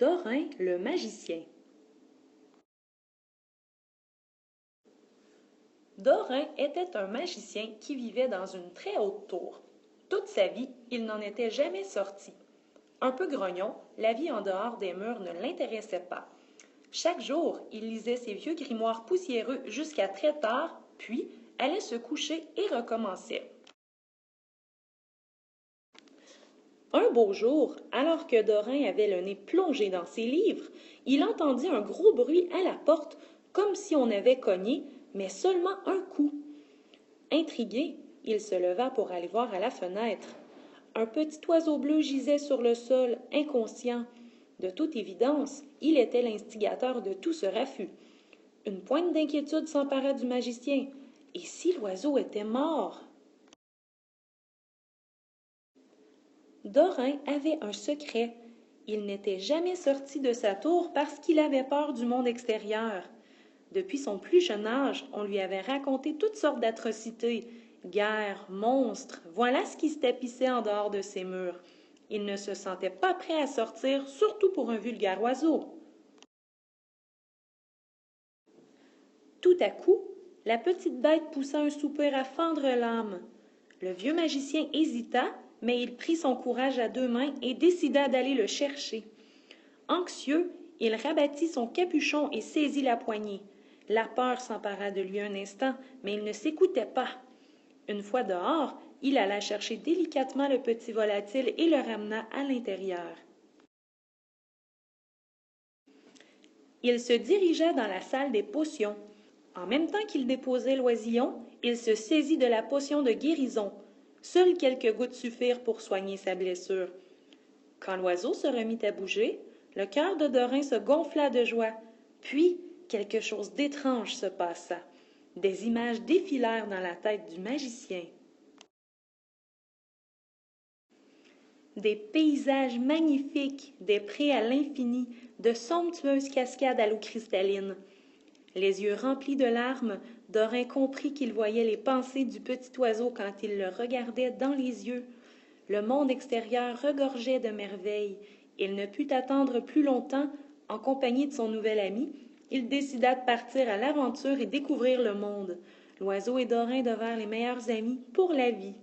Dorin le magicien. Dorin était un magicien qui vivait dans une très haute tour. Toute sa vie, il n'en était jamais sorti. Un peu grognon, la vie en dehors des murs ne l'intéressait pas. Chaque jour, il lisait ses vieux grimoires poussiéreux jusqu'à très tard, puis allait se coucher et recommençait. Un beau jour, alors que Dorin avait le nez plongé dans ses livres, il entendit un gros bruit à la porte, comme si on avait cogné, mais seulement un coup. Intrigué, il se leva pour aller voir à la fenêtre. Un petit oiseau bleu gisait sur le sol, inconscient. De toute évidence, il était l'instigateur de tout ce raffut. Une pointe d'inquiétude s'empara du magicien. Et si l'oiseau était mort? Dorin avait un secret. Il n'était jamais sorti de sa tour parce qu'il avait peur du monde extérieur. Depuis son plus jeune âge, on lui avait raconté toutes sortes d'atrocités. Guerres, monstres, voilà ce qui se tapissait en dehors de ses murs. Il ne se sentait pas prêt à sortir, surtout pour un vulgaire oiseau. Tout à coup, la petite bête poussa un soupir à fendre l'âme. Le vieux magicien hésita, mais il prit son courage à deux mains et décida d'aller le chercher. Anxieux, il rabattit son capuchon et saisit la poignée. La peur s'empara de lui un instant, mais il ne s'écoutait pas. Une fois dehors, il alla chercher délicatement le petit volatile et le ramena à l'intérieur. Il se dirigea dans la salle des potions. En même temps qu'il déposait l'oisillon, il se saisit de la potion de guérison. Seules quelques gouttes suffirent pour soigner sa blessure. Quand l'oiseau se remit à bouger, le cœur de Dorin se gonfla de joie. Puis, quelque chose d'étrange se passa. Des images défilèrent dans la tête du magicien. Des paysages magnifiques, des prés à l'infini, de somptueuses cascades à l'eau cristalline. Les yeux remplis de larmes, Dorin comprit qu'il voyait les pensées du petit oiseau quand il le regardait dans les yeux. Le monde extérieur regorgeait de merveilles. Il ne put attendre plus longtemps. En compagnie de son nouvel ami, il décida de partir à l'aventure et découvrir le monde. L'oiseau et Dorin devinrent les meilleurs amis pour la vie.